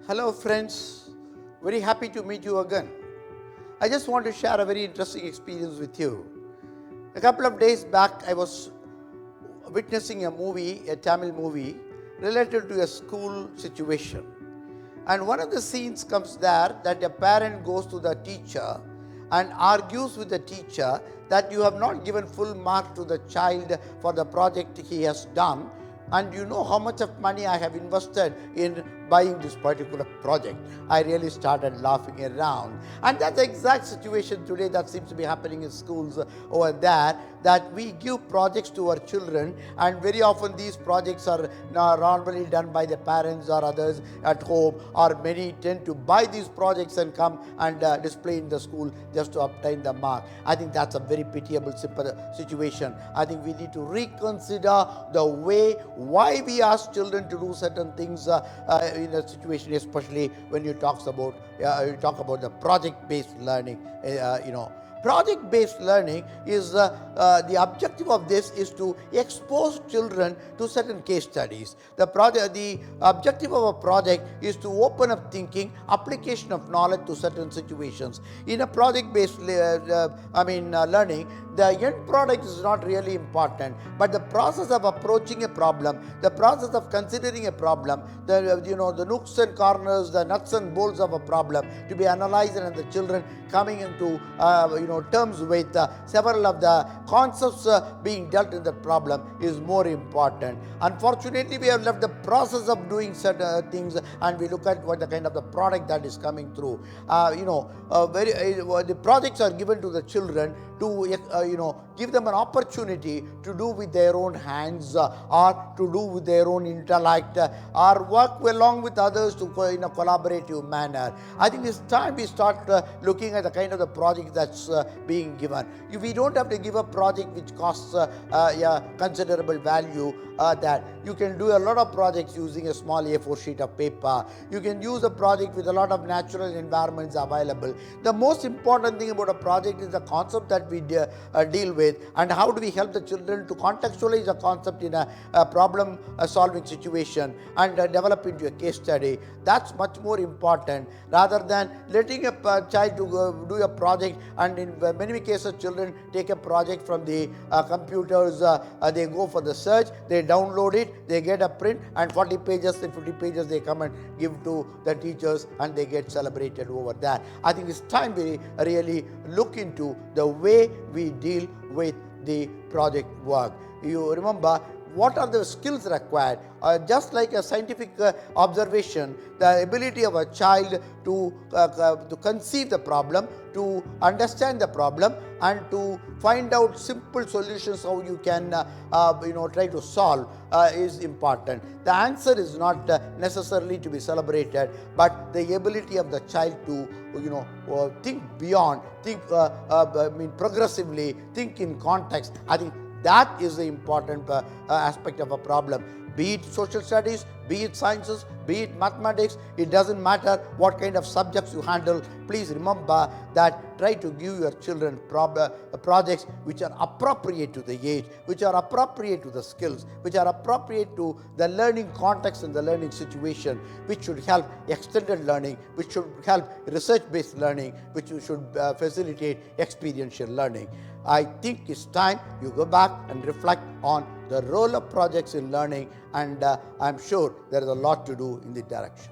Hello friends, very happy to meet you again. I just want to share a very interesting experience with you. A couple of days back I was witnessing a movie, a Tamil movie related to a school situation. And one of the scenes comes there that a parent goes to the teacher and argues with the teacher that you have not given full mark to the child for the project he has done, and you know how much of money I have invested in buying this particular project. I really started laughing around. And that's the exact situation today that seems to be happening in schools over there, that we give projects to our children, and very often these projects are normally done by the parents or others at home, or many tend to buy these projects and come and display in the school just to obtain the mark. I think that's a very pitiable situation. I think we need to reconsider the way why we ask children to do certain things in a situation, especially when you talk about the project-based learning. Project-based learning is the objective of this is to expose children to certain case studies. The objective of a project is to open up thinking, application of knowledge to certain situations. In a project-based learning, the end product is not really important, but the process of approaching a problem, the process of considering a problem, the nooks and corners, the nuts and bolts of a problem to be analyzed, and the children coming into terms with several of the concepts being dealt in the problem is more important. Unfortunately, we have left the process of doing certain things, and we look at what the kind of the product that is coming through. The projects are given to the children to give them an opportunity to do with their own hands, or to do with their own intellect, or work along with others to in a collaborative manner. I think it's time we start looking at the kind of the project that's being given. We don't have to give a project which costs considerable value. That you can do a lot of projects using a small A4 sheet of paper. You can use a project with a lot of natural environments available. The most important thing about a project is the concept that we deal with, and how do we help the children to contextualize a concept in a problem solving situation and develop into a case study. That's much more important rather than letting a child to do a project, and in many cases children take a project from the computers, they go for the search, they download it, they get a print, and 40 pages and 50 pages they come and give to the teachers, and they get celebrated over that. I think it's time we really look into the way we deal with the project work. You remember what are the skills required? Just like a scientific observation, the ability of a child to conceive the problem, to understand the problem, and to find out simple solutions how you can try to solve is important. The answer is not necessarily to be celebrated, but the ability of the child to think beyond, think progressively, think in context. I think that is the important aspect of a problem. Be it social studies, be it sciences, be it mathematics, it doesn't matter what kind of subjects you handle. Please remember that try to give your children projects which are appropriate to the age, which are appropriate to the skills, which are appropriate to the learning context and the learning situation, which should help extended learning, which should help research-based learning, which should facilitate experiential learning. I think it's time you go back and reflect on the role of projects in learning, and I'm sure there is a lot to do in this direction.